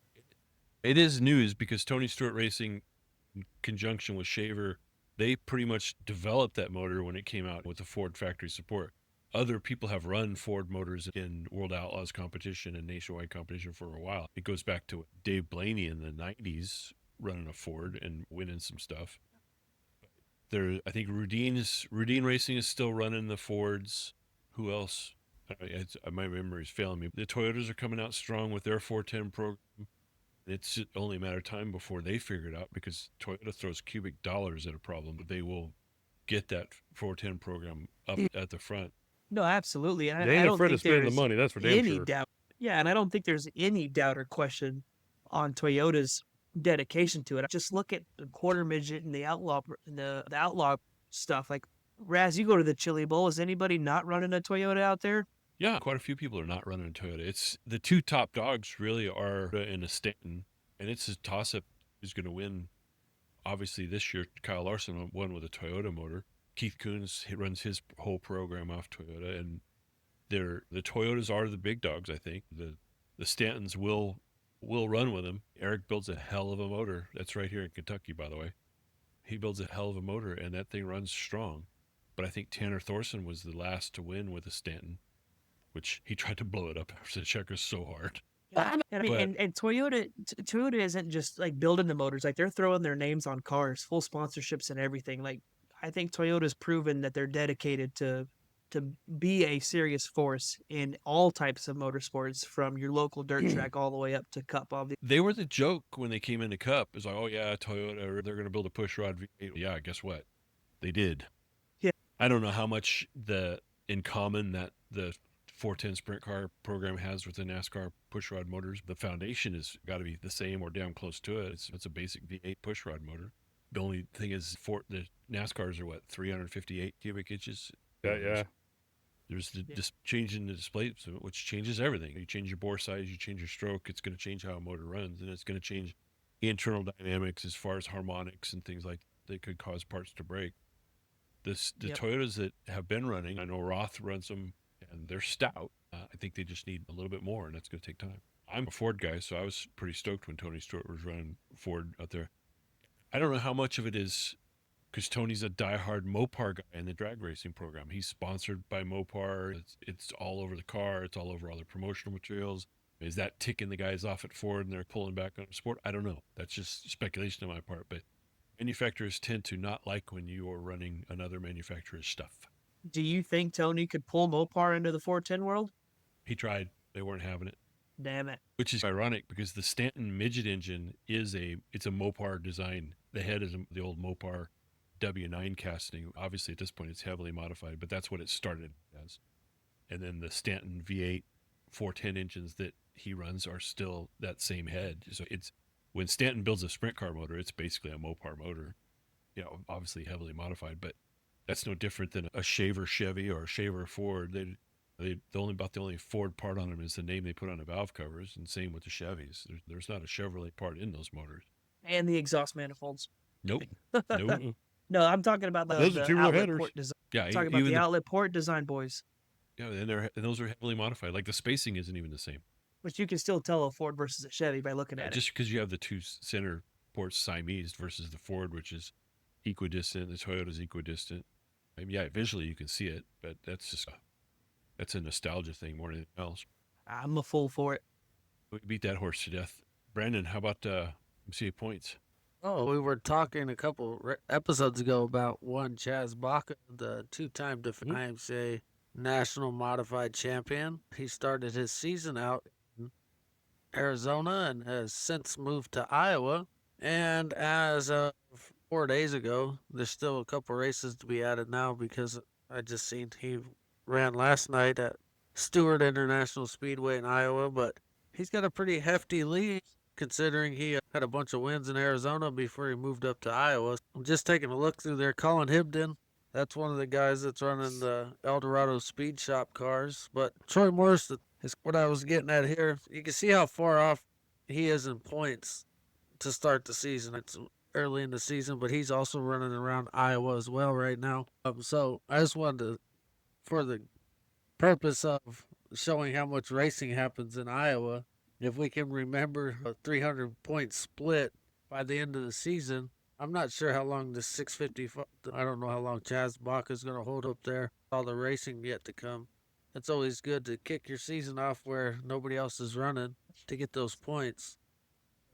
S3: it is news because Tony Stewart Racing, in conjunction with Shaver, they pretty much developed that motor when it came out with the Ford factory support. Other people have run Ford motors in World Outlaws competition and nationwide competition for a while. It goes back to Dave Blaney in the 90s running a Ford and winning some stuff. I think Rudine Racing is still running the Fords. Who else? My memory's failing me. The Toyotas are coming out strong with their 410 program. It's only a matter of time before they figure it out because Toyota throws cubic dollars at a problem, but they will get that 410 program up at the front.
S5: No, absolutely. And
S1: They
S5: I
S1: ain't
S5: don't
S1: afraid to
S5: think
S1: spend the
S5: there's
S1: money. That's for damn
S5: any
S1: sure.
S5: doubt. Yeah, and I don't think there's any doubt or question on Toyota's dedication to it. Just look at the quarter midget and the outlaw stuff. Like Raz, you go to the Chili Bowl. Is anybody not running a Toyota out there?
S3: Yeah, quite a few people are not running a Toyota. It's the two top dogs really are in a Stanton, and it's a toss-up who's going to win. Obviously, this year Kyle Larson won with a Toyota motor. Keith Kunz runs his whole program off Toyota, and the Toyotas are the big dogs. I think the Stantons will run with them. Eric builds a hell of a motor. That's right here in Kentucky, by the way. He builds a hell of a motor, and that thing runs strong. But I think Tanner Thorson was the last to win with a Stanton, which he tried to blow it up after the checkers so hard.
S5: And I mean,
S3: But-
S5: and Toyota isn't just like building the motors; like they're throwing their names on cars, full sponsorships and everything. Like I think Toyota's proven that they're dedicated to be a serious force in all types of motorsports, from your local dirt track all the way up to Cup. Obviously,
S3: They were the joke when they came into Cup. It's like, oh yeah, Toyota, they're going to build a pushrod V8. Yeah, guess what? They did.
S5: Yeah.
S3: I don't know how much in common that the 410 sprint car program has with the NASCAR pushrod motors. The foundation has got to be the same or damn close to it. It's a basic V8 pushrod motor. The only thing is, the NASCARs are 358 cubic inches.
S1: Yeah.
S3: There's just changing the displacement, which changes everything. You change your bore size, you change your stroke, it's going to change how a motor runs, and it's going to change internal dynamics as far as harmonics and things like that could cause parts to break. The
S5: Yep.
S3: Toyotas that have been running, I know Roth runs them, and they're stout. I think they just need a little bit more, and that's going to take time. I'm a Ford guy, so I was pretty stoked when Tony Stewart was running Ford out there. I don't know how much of it is because Tony's a diehard Mopar guy in the drag racing program. He's sponsored by Mopar. It's all over the car. It's all over all the promotional materials. Is that ticking the guys off at Ford and they're pulling back on sport? I don't know. That's just speculation on my part. But manufacturers tend to not like when you are running another manufacturer's stuff.
S5: do you think Tony could pull Mopar into the 410 world?
S3: He tried. They weren't having it.
S5: Damn it!
S3: Which is ironic because the Stanton midget engine it's a Mopar design. The head is the old Mopar W9 casting. Obviously, at this point, it's heavily modified, but that's what it started as. And then the Stanton V8 410 engines that he runs are still that same head. So it's when Stanton builds a sprint car motor, it's basically a Mopar motor. Obviously heavily modified, but that's no different than a Shaver Chevy or a Shaver Ford. The only Ford part on them is the name they put on the valve covers, and same with the Chevys. There's not a Chevrolet part in those motors.
S5: And the exhaust manifolds.
S3: Nope. Nope.
S5: No, I'm talking about
S1: Those are
S5: the
S1: two-wheel
S5: outlet
S1: headers.
S5: port design.
S3: Yeah,
S5: Talking about
S3: even
S5: the outlet port design boys,
S3: yeah, and those are heavily modified. Like the spacing isn't even the same.
S5: but you can still tell a Ford versus a Chevy by looking at it.
S3: Just because you have the two center ports Siamese versus the Ford, which is equidistant, the Toyota's equidistant. I mean, yeah, visually you can see it, but that's a nostalgia thing more than anything else.
S5: I'm a fool for it.
S3: We beat that horse to death. Brandon, how about MCA points?
S4: Oh, we were talking a couple episodes ago about one Chaz Baca, the two-time IMCA National Modified Champion. He started his season out in Arizona and has since moved to Iowa. And as of 4 days ago, there's still a couple races to be added now because I just seen he ran last night at Stewart International Speedway in Iowa, but he's got a pretty hefty lead considering he had a bunch of wins in Arizona before he moved up to Iowa. I'm just taking a look through there. Colin Hibden, that's one of the guys that's running the Eldorado Speed Shop cars. But Troy Morris is what I was getting at here. You can see how far off he is in points to start the season. It's early in the season, but he's also running around Iowa as well right now. So I just wanted to, for the purpose of showing how much racing happens in Iowa, if we can remember a 300-point split by the end of the season, I'm not sure how long this 650, I don't know how long Chaz Baca is going to hold up there. All the racing yet to come. It's always good to kick your season off where nobody else is running to get those points.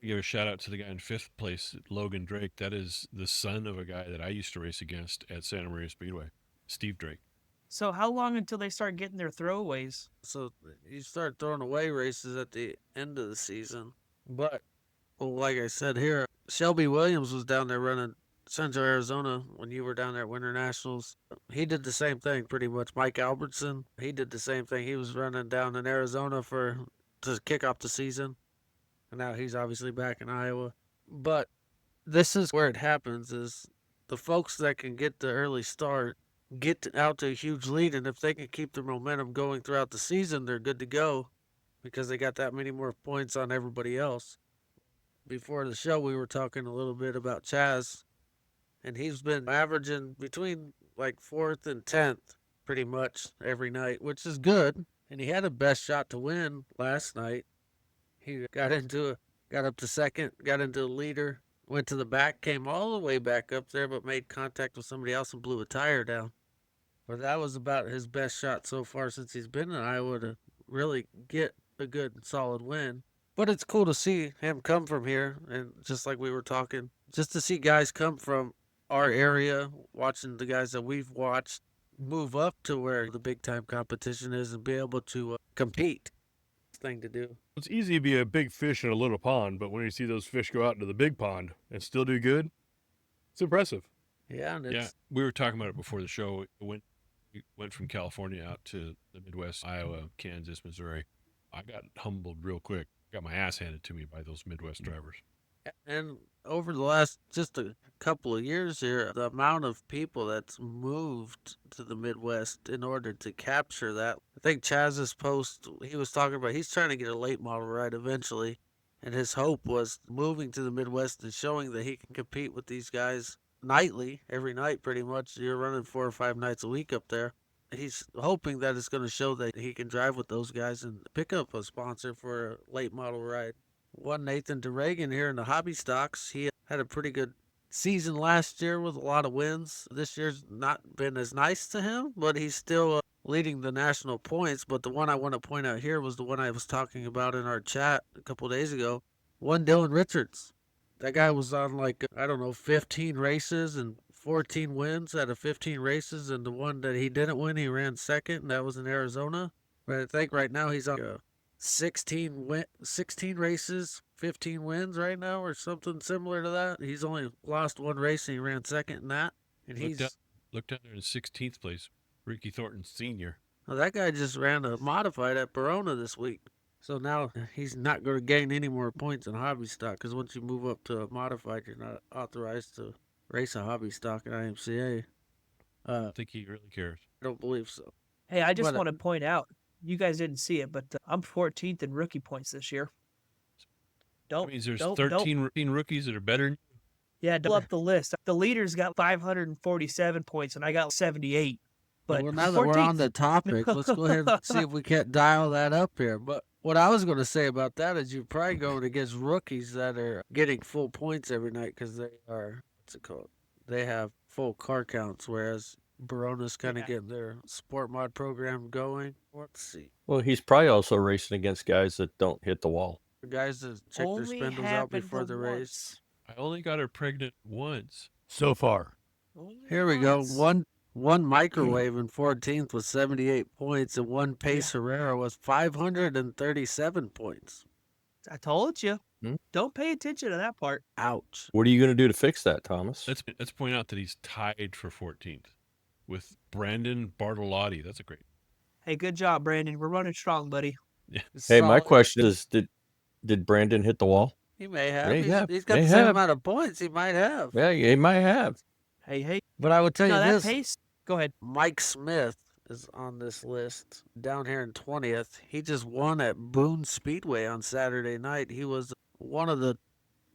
S3: Give a shout out to the guy in 5th place, Logan Drake. That is the son of a guy that I used to race against at Santa Maria Speedway, Steve Drake.
S5: So how long until they start getting their throwaways?
S4: So you start throwing away races at the end of the season. But, well, like I said here, Shelby Williams was down there running Central Arizona when you were down there at Winter Nationals. He did the same thing pretty much. Mike Albertson, he did the same thing. He was running down in Arizona to kick off the season. And now he's obviously back in Iowa. But this is where it happens is the folks that can get the early start get out to a huge lead, and if they can keep their momentum going throughout the season, they're good to go because they got that many more points on everybody else. Before the show, we were talking a little bit about Chaz, and he's been averaging between like 4th and 10th pretty much every night, which is good. And he had a best shot to win last night. He got up to 2nd, got into the leader, went to the back, came all the way back up there, but made contact with somebody else and blew a tire down. But that was about his best shot so far since he's been in Iowa to really get a good, solid win. But it's cool to see him come from here, and just like we were talking, just to see guys come from our area, watching the guys that we've watched move up to where the big-time competition is and be able to compete. Thing to do.
S1: It's easy to be a big fish in a little pond, but when you see those fish go out into the big pond and still do good, it's impressive.
S4: Yeah, and
S3: Yeah, we were talking about it before the show. We went from California out to the Midwest, Iowa, Kansas, Missouri. I got humbled real quick. Got my ass handed to me by those Midwest drivers.
S4: And over the last just a couple of years here, the amount of people that's moved to the Midwest in order to capture that. I think Chaz's post, he was talking about, he's trying to get a late model ride eventually. And his hope was moving to the Midwest and showing that he can compete with these guys nightly, every night pretty much. You're running 4 or 5 nights a week up there. He's hoping that it's going to show that he can drive with those guys and pick up a sponsor for a late model ride. One Nathan DeRegan here in the hobby stocks. He had a pretty good season last year with a lot of wins. This year's not been as nice to him, but he's still leading the national points. But the one I want to point out here was the one I was talking about in our chat a couple days ago. One Dylan Richards. That guy was on 15 races and 14 wins out of 15 races. And the one that he didn't win, he ran second, and that was in Arizona. But I think right now he's on 16 races, 15 wins right now, or something similar to that. He's only lost one race, and he ran second in that. And
S3: Looked down there in 16th place, Ricky Thornton Sr.
S4: Well, that guy just ran a modified at Verona this week. So now he's not going to gain any more points in hobby stock because once you move up to a modified, you're not authorized to race a hobby stock in IMCA.
S3: I don't think he really cares.
S4: I don't believe so.
S5: Hey, I just
S4: But,
S5: want to point out, you guys didn't see it, but I'm 14th in rookie points this year.
S3: That means there's
S5: don't-
S3: 13 rookies that are better than you.
S5: Yeah, double up the list. The leaders got 547 points, and I got 78. But
S4: Well, now that we're on
S5: 14th.
S4: the topic, let's go ahead and see if we can't dial that up here. But what I was going to say about that is you're probably going against rookies that are getting full points every night because they are, what's it called? They have full car counts, whereas Barona's kind of
S5: Yeah.
S4: getting their sport mod program going. Let's see.
S2: Well, he's probably also racing against guys that don't hit the wall.
S4: The guys that check their
S5: Only
S4: spindles out
S5: happened
S4: before the race.
S5: once.
S3: I only got her pregnant once.
S1: So far.
S5: Only
S4: Here we go.
S5: once.
S4: One microwave in 14th with 78 points, and one Pace Herrera was 537 points.
S5: I told you.
S2: Hmm?
S5: Don't pay attention to that part.
S4: Ouch.
S2: What are you going to do to fix that, Thomas?
S3: Let's point out that he's tied for 14th with Brandon Bartolotti. That's a great.
S5: Hey, good job, Brandon. We're running strong, buddy.
S2: Hey, my
S4: Solid.
S2: question is, did Brandon hit the wall?
S4: He may have.
S2: May
S4: He's-
S2: have.
S4: he's got
S2: May
S4: the same
S2: have.
S4: amount of points. He might have.
S2: Yeah, he might have.
S5: Hey.
S4: But I would tell
S5: No,
S4: you
S5: that
S4: this.
S5: pace. Go ahead.
S4: Mike Smith is on this list down here in 20th. He just won at Boone Speedway on Saturday night. He was one of the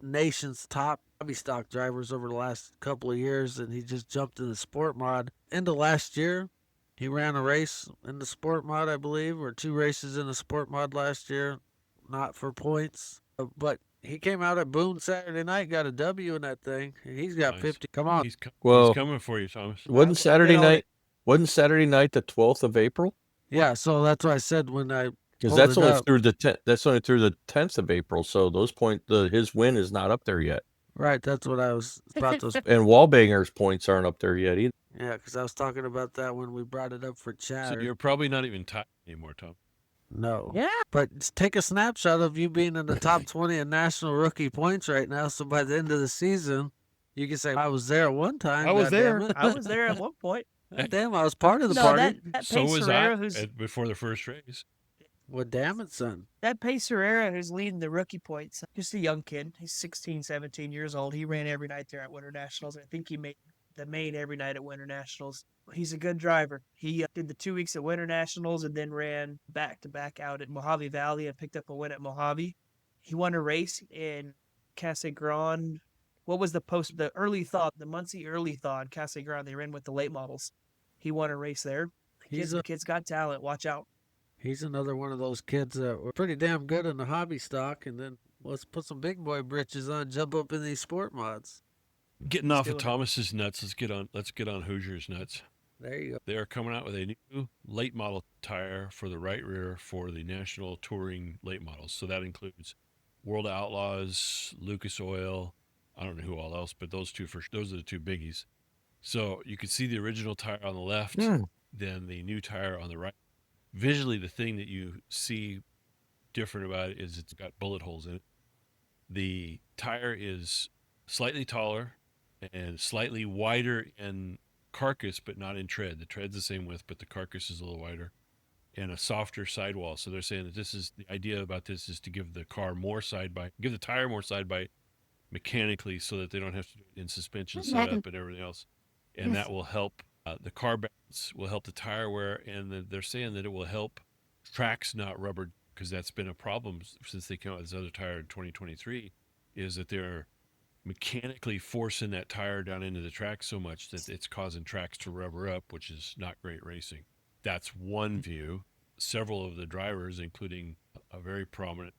S4: nation's top hobby stock drivers over the last couple of years, and he just jumped in the sport mod. Into last year, he ran a race in the sport mod, I believe, or 2 races in the sport mod last year, not for points. But he came out at Boone Saturday night, got a W in that thing, and he's got
S3: Nice.
S4: 50. Come on.
S3: He's
S2: Well,
S3: coming for you, Thomas.
S2: wasn't Saturday
S5: on
S2: night?
S5: it.
S2: Wasn't Saturday night the 12th of April?
S4: Yeah, so that's what I said when I
S2: Because
S4: pulled
S2: that's
S4: it
S2: only
S4: up.
S2: through the 10th. That's only through the 10th of April. So those his win is not up there yet,
S4: Right, that's what I was about to.
S2: and Wallbanger's points aren't up there yet either.
S4: Yeah, because I was talking about that when we brought it up for
S3: So
S4: chat.
S3: you're probably not even tied anymore, Tom.
S4: No.
S5: Yeah.
S4: But just take a snapshot of you being in the top 20 in national rookie points right now. So by the end of the season, you can say, I was there at one time.
S1: I was there.
S4: goddammit."
S5: I was there at one point.
S4: Damn, I was part of the
S5: No,
S4: party.
S5: that
S3: So
S5: Pace
S3: was
S5: Herrera,
S3: I before the first race.
S4: Well, damn it, son.
S5: that Pace Herrera who's leading the rookie points. Just a young kid. He's 16, 17 years old. He ran every night there at Winter Nationals. I think he made the main every night at Winter Nationals. He's a good driver. He did the 2 weeks at Winter Nationals and then ran back to back out at Mojave Valley and picked up a win at Mojave. He won a race in Casa Grande. What was the early thaw, the Muncie early thaw in Casa Grande? They ran with the late models. He won a race there. The kid's got talent. Watch out.
S4: He's another one of those kids that were pretty damn good in the hobby stock. And then let's put some big boy britches on, jump up in these sport mods.
S3: Getting
S5: Let's
S3: off
S5: do
S3: of
S5: it.
S3: Thomas's nuts, let's get on Hoosier's nuts.
S4: There you go.
S3: They are coming out with a new late model tire for the right rear for the National Touring late models. So that includes World Outlaws, Lucas Oil. I don't know who all else, but those are the two biggies. So you can see the original tire on the left, then the new tire on the right. Visually, the thing that you see different about it is it's got bullet holes in it. The tire is slightly taller and slightly wider in carcass, but not in tread. The tread's the same width, but the carcass is a little wider, and a softer sidewall. So they're saying that this is the idea about this is to give the tire more side bite mechanically, so that they don't have to do it in suspension setup and everything else, and that will help the car balance, will help the tire wear, and they're saying that it will help tracks not rubber, because that's been a problem since they came out with this other tire in 2023, is that they're mechanically forcing that tire down into the track so much that it's causing tracks to rubber up, which is not great racing. That's one view. Several of the drivers, including a very prominent,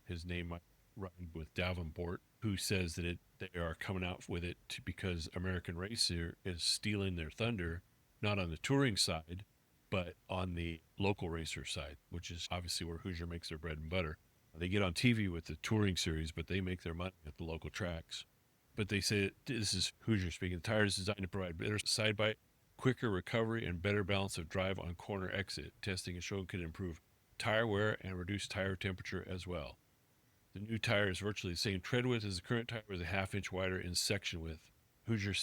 S3: his name might rhyme with Davenport, who says that they are coming out with it because American Racer is stealing their thunder, not on the touring side, but on the local racer side, which is obviously where Hoosier makes their bread and butter. They get on TV with the touring series, but they make their money at the local tracks. But they say, this is Hoosier speaking, the tire is designed to provide better side bite, quicker recovery, and better balance of drive on corner exit. Testing has shown can improve tire wear and reduce tire temperature as well. The new tire is virtually the same tread width as the current tire, with a half-inch wider in section width. Hoosier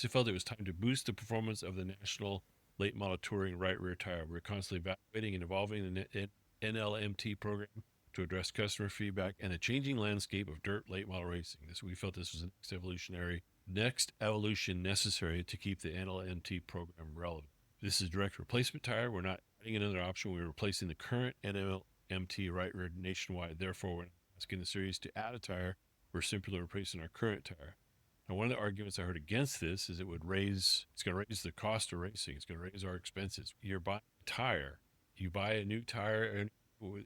S3: felt it was time to boost the performance of the National Late Model Touring right rear tire. We're constantly evaluating and evolving the NLMT program to address customer feedback and the changing landscape of dirt late model racing. We felt this was the next evolution necessary to keep the NLMT program relevant. This is direct replacement tire. We're not adding another option. We're replacing the current NLMT right rear nationwide. Therefore, we're asking the series to add a tire we're simply replacing our current tire. Now, one of the arguments I heard against this is it's going to raise the cost of racing. It's going to raise our expenses. You're buying a tire. You buy a new tire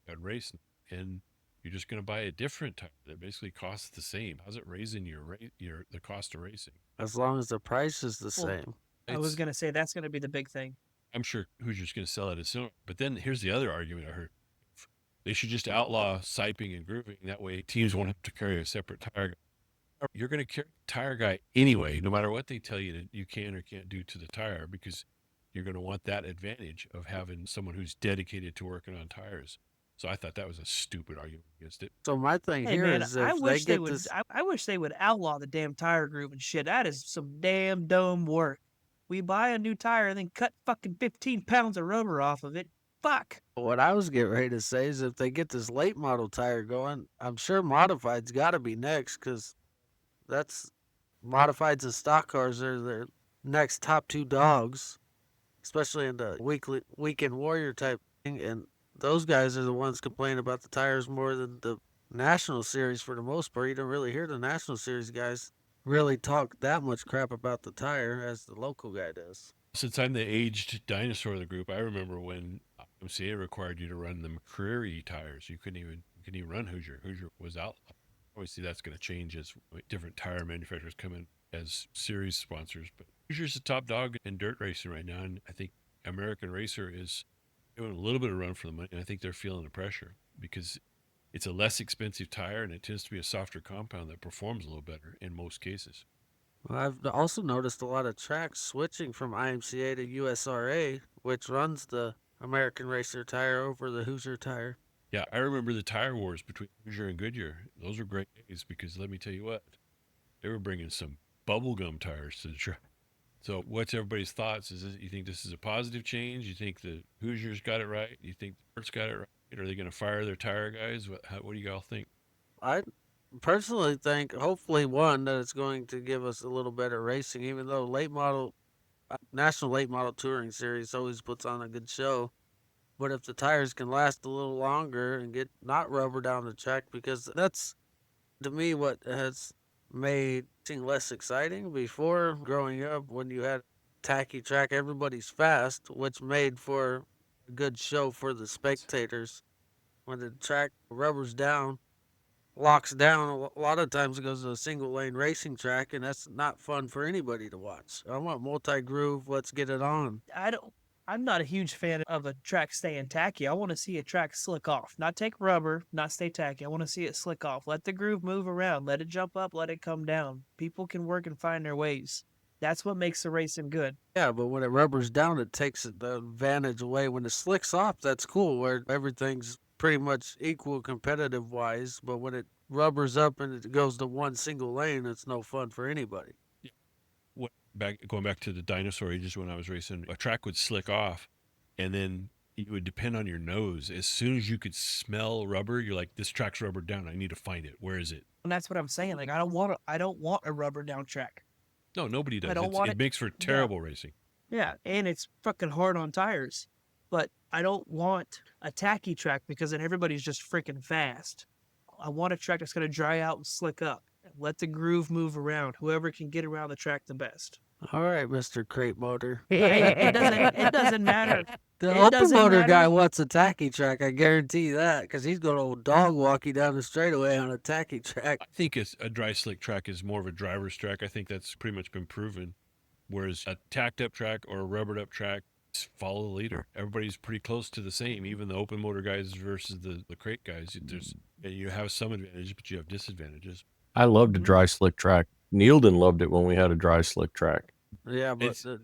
S3: at racing, and you're just going to buy a different tire that basically costs the same. How's it raising the cost of racing?
S4: As long as the price is the
S5: Well,
S4: same.
S5: I was going to say that's going to be the big thing.
S3: I'm sure Hoosier's going to sell it as similar. But then here's the other argument I heard. They should just outlaw siping and grooving. That way teams won't have to carry a separate tire guy. You're going to carry a tire guy anyway, no matter what they tell you that you can or can't do to the tire, because you're going to want that advantage of having someone who's dedicated to working on tires. So I thought that was a stupid argument against it.
S4: So my thing
S5: Hey
S4: here
S5: man,
S4: is
S5: I
S4: if
S5: wish
S4: they
S5: they
S4: get
S5: would.
S4: this,
S5: I wish they would outlaw the damn tire groove and shit. That is some damn dumb work. We buy a new tire and then cut fucking 15 pounds of rubber off of it. Fuck.
S4: what I was getting ready to say is if they get this late model tire going, I'm sure modified's got to be next, because that's modifieds and stock cars are their next top two dogs, especially in the weekend warrior type thing. And those guys are the ones complaining about the tires more than the National Series for the most part. You don't really hear the National Series guys really talk that much crap about the tire as the local guy does.
S3: Since I'm the aged dinosaur of the group, I remember when IMCA required you to run the McCreary tires. You couldn't even run Hoosier. Hoosier was out. Obviously, that's going to change as different tire manufacturers come in as series sponsors. But Hoosier's the top dog in dirt racing right now, and I think American Racer is doing a little bit of run for the money, and I think they're feeling the pressure because it's a less expensive tire, and it tends to be a softer compound that performs a little better in most cases.
S4: Well, I've also noticed a lot of tracks switching from IMCA to USRA, which runs the American Racer tire over the Hoosier tire.
S3: Yeah, I remember the tire wars between Hoosier and Goodyear. Those were great days because let me tell you what, they were bringing some bubblegum tires to the track. So what's everybody's thoughts? You think this is a positive change? You think the Hoosiers got it right? You think the Hertz got it right? Are they going to fire their tire guys? What do you all think?
S4: I personally think, hopefully, one, that it's going to give us a little better racing, even though National Late Model Touring Series always puts on a good show. But if the tires can last a little longer and get not rubber down the track, because that's, to me, what has made racing less exciting. Before, growing up, when you had tacky track, everybody's fast, which made for a good show for the spectators. When the track rubber's down, locks down, a lot of times it goes to a single lane racing track, and that's not fun for anybody to watch. I want multi-groove, let's get it on.
S5: I'm not a huge fan of a track staying tacky. I want to see a track slick off. Not take rubber, not stay tacky. I want to see it slick off. Let the groove move around. Let it jump up, let it come down. People can work and find their ways. That's what makes the racing good.
S4: Yeah, but when it rubbers down, it takes the advantage away. When it slicks off, that's cool, where everything's pretty much equal competitive-wise. But when it rubbers up and it goes to one single lane, it's no fun for anybody.
S3: Going back to the dinosaur ages when I was racing, a track would slick off, and then it would depend on your nose. As soon as you could smell rubber, you're like, this track's rubber down. I need to find it. Where is it?
S5: And that's what I'm saying. Like I don't want a rubber down track.
S3: No, nobody does.
S5: I don't want
S3: it makes for terrible racing.
S5: Yeah, and it's fucking hard on tires. But I don't want a tacky track because then everybody's just freaking fast. I want a track that's going to dry out and slick up. Let the groove move around. Whoever can get around the track the best.
S4: All right, Mr. Crate Motor.
S5: It doesn't matter.
S4: The
S5: It
S4: open
S5: doesn't
S4: motor
S5: matter.
S4: guy wants a tacky track, I guarantee you that, because he's going to dog walk you down the straightaway on a tacky track.
S3: I think a dry slick track is more of a driver's track. I think that's pretty much been proven. Whereas a tacked up track or a rubbered up track, just follow the leader. Everybody's pretty close to the same, even the open motor guys versus the crate guys. You have some advantages, but you have disadvantages.
S2: I loved a dry slick track. Neilden loved it when we had a dry slick track.
S4: Yeah, but
S3: It's-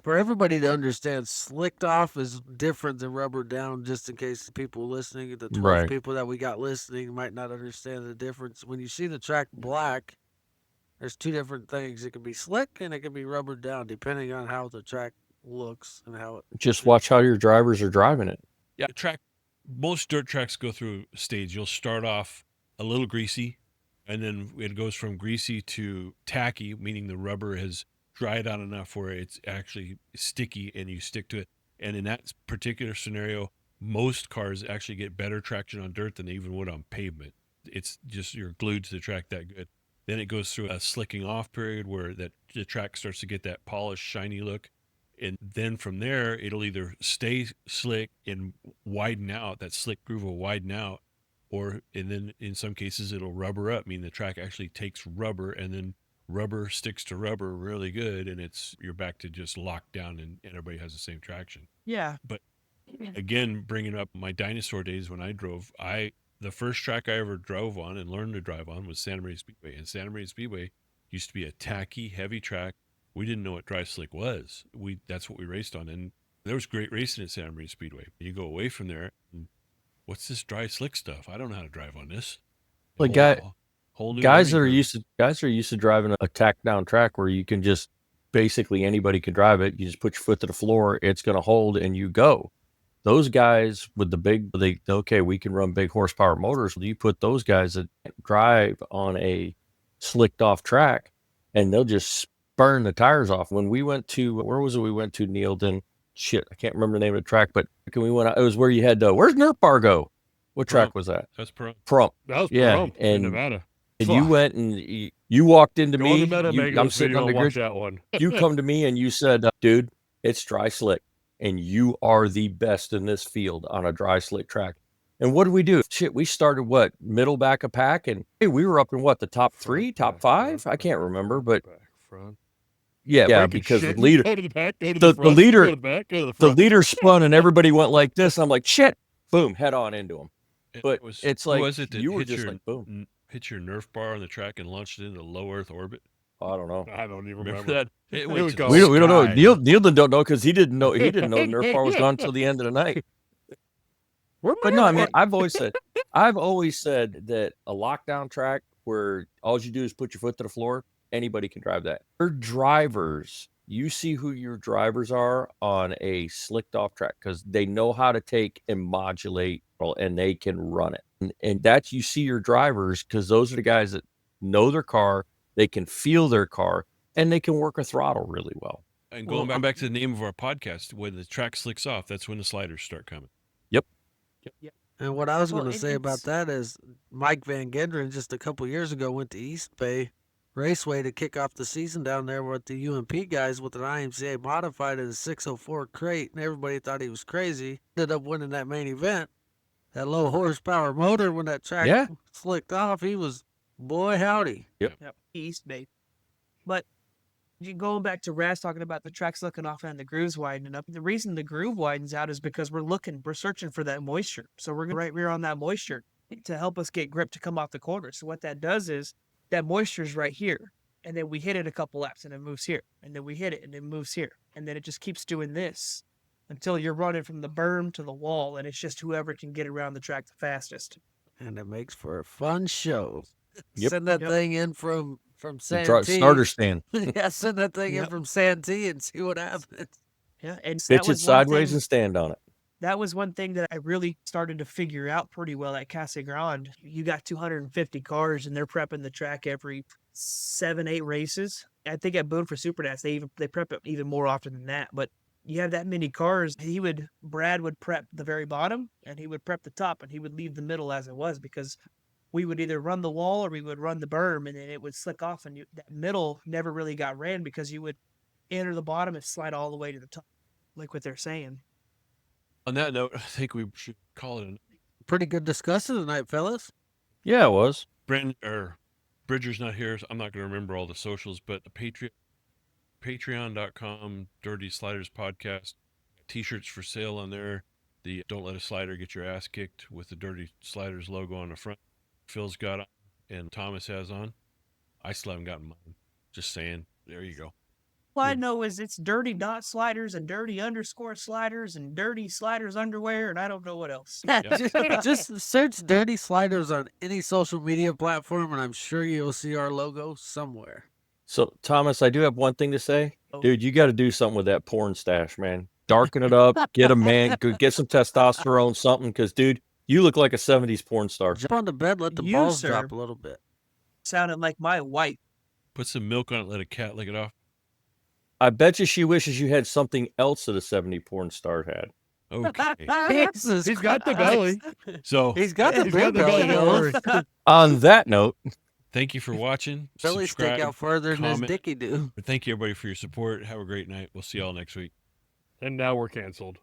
S4: for everybody to understand, slicked off is different than rubber down, just in case the people listening, the 12
S2: Right.
S4: people that we got listening might not understand the difference. When you see the track black, there's two different things. It can be slick and it can be rubbered down, depending on how the track looks and how it.
S2: Just watch how your drivers are driving it.
S3: Yeah, most dirt tracks go through a stage. You'll start off a little greasy, and then it goes from greasy to tacky, meaning the rubber has dried out enough where it's actually sticky and you stick to it. And in that particular scenario, most cars actually get better traction on dirt than they even would on pavement. It's just you're glued to the track that good. Then it goes through a slicking off period where that the track starts to get that polished, shiny look. And then from there, it'll either stay slick and widen out, that slick groove will widen out, and then in some cases it'll rubber up, meaning the track actually takes rubber and then rubber sticks to rubber really good. And you're back to just locked down and everybody has the same traction.
S5: Yeah.
S3: But again, bringing up my dinosaur days when I drove, the first track I ever drove on and learned to drive on was Santa Maria Speedway. And Santa Maria Speedway used to be a tacky, heavy track. We didn't know what dry slick was. That's what we raced on. And there was great racing at Santa Maria Speedway. You go away from there, and what's this dry slick stuff? I don't know how to drive on this.
S2: Like
S3: Whole new
S2: guys that are
S3: learning
S2: used to driving a tack down track where you can just basically anybody can drive it. You just put your foot to the floor, it's going to hold, and you go. Those guys with the we can run big horsepower motors. You put those guys that drive on a slicked off track, and they'll just burn the tires off. When we went to, where was it? We went to Neildon. Shit, I can't remember the name of the track, but when we went out, it was where you had where's Nerf Bar go? What track
S3: Prump.
S2: was that?
S3: That's pro.
S2: Prump.
S1: That was
S2: Yeah,
S1: Pahrump in
S2: and-
S1: Nevada.
S2: And you went and you walked into
S1: Go on
S2: me.
S1: the Meta Megos
S2: I'm sitting
S1: video
S2: on the
S1: and watch
S2: grid.
S1: that one.
S2: You come to me and you said, dude, it's dry slick, and you are the best in this field on a dry slick track. And what did we do? Shit, we started middle back of pack, and hey, we were up in the top three, top five? I can't remember, but
S1: front.
S2: yeah,
S1: Breaking
S2: because
S1: shit.
S2: the leader,
S1: Go to the back, go to
S2: the
S1: the front,
S2: leader-
S1: go to the back, go to the
S2: the
S1: front.
S2: leader spun, and everybody went like this. I'm like, shit, boom, head on into him. But it's
S3: who
S2: like
S3: was it that
S2: you were
S3: hit
S2: just
S3: your,
S2: like, boom.
S3: hit your Nerf bar on the track and launched it into low Earth orbit?
S2: I don't know.
S1: I don't even
S3: Remember
S1: remember.
S3: that? It
S1: was
S3: went to
S1: going-
S3: the
S2: We don't know.
S3: sky.
S2: Neil don't know because he didn't know Nerf bar was gone until the end of the night. But no, I mean, I've always said that a lockdown track where all you do is put your foot to the floor, anybody can drive that. Your drivers, you see who your drivers are on a slicked off track because they know how to take and modulate and they can run it. And that's, you see your drivers because those are the guys that know their car, they can feel their car, and they can work a throttle really well.
S3: And going back to the name of our podcast, when the track slicks off, that's when the sliders start coming.
S4: And what I was
S5: Well,
S4: going to say about that is Mike Van Genderen just a couple years ago went to East Bay Raceway to kick off the season down there with the UMP guys with an IMCA modified at a 604 crate, and everybody thought he was crazy. Ended up winning that main event. That low horsepower motor, when that track
S2: Yeah.
S4: slicked off, he was, boy howdy.
S5: Yep. East Bay. But going back to Raz talking about the tracks looking off and the grooves widening up, the reason the groove widens out is because we're searching for that moisture. So we're right rear on that moisture to help us get grip to come off the corner. So what that does is that moisture is right here. And then we hit it a couple laps and it moves here. And then we hit it and it moves here. And then it just keeps doing this until you're running from the berm to the wall. And it's just whoever can get around the track the fastest.
S4: And it makes for a fun show.
S2: Yep.
S4: Send that
S5: Yep.
S4: thing in from
S2: The
S4: Santee.
S2: starter stand.
S4: Yeah, send that thing in
S5: Yep.
S4: from Santee and see what happens.
S5: Yeah. And that
S2: Pitch it
S5: was one
S2: sideways
S5: thing-
S2: and stand on it.
S5: That was one thing that I really started to figure out pretty well at Casa Grande. You got 250 cars and they're prepping the track every 7-8 races. I think at Boone for Supernats, they prep it even more often than that. But you have that many cars, Brad would prep the very bottom and he would prep the top and he would leave the middle as it was because we would either run the wall or we would run the berm and then it would slick off and that middle never really got ran because you would enter the bottom and slide all the way to the top, like what they're saying.
S3: On that note, I think we should call it
S4: Pretty good discussion tonight, fellas.
S2: Yeah, it was.
S3: Bridger's not here, so I'm not going to remember all the socials, but the patreon.com Dirty Sliders podcast, t-shirts for sale on there. The Don't Let a Slider Get Your Ass Kicked with the Dirty Sliders logo on the front. Phil's got on and Thomas has on. I still haven't gotten mine. Just saying. There you go.
S5: All I know is it's dirty dot sliders and dirty underscore sliders and dirty sliders underwear and I don't know what else.
S4: Just search Dirty Sliders on any social media platform, and I'm sure you'll see our logo somewhere.
S2: So, Thomas, I do have one thing to say.
S5: Oh.
S2: Dude, you got to do something with that porn stash, man. Darken it up. Get a man. Get some testosterone, something. Because, dude, you look like a 70s porn star.
S4: Jump on the bed, let the
S5: You,
S4: balls
S5: sir.
S4: drop a little bit.
S5: Sounded like my wife.
S3: Put some milk on it, let a cat lick it off.
S2: I bet you she wishes you had something else that a 70 porn star had.
S3: Okay.
S4: Jesus
S1: He's got the
S4: Christ.
S1: belly.
S3: So
S4: He's got the
S1: He's
S4: big
S1: got the belly,
S4: belly.
S1: don't
S4: though.
S1: worry.
S2: On that note,
S3: thank you for watching.
S4: Belly stick
S3: Subscribe.
S4: out further than his
S3: comment.
S4: dicky do.
S3: Thank you everybody for your support. Have a great night. We'll see y'all next week.
S1: And now we're canceled.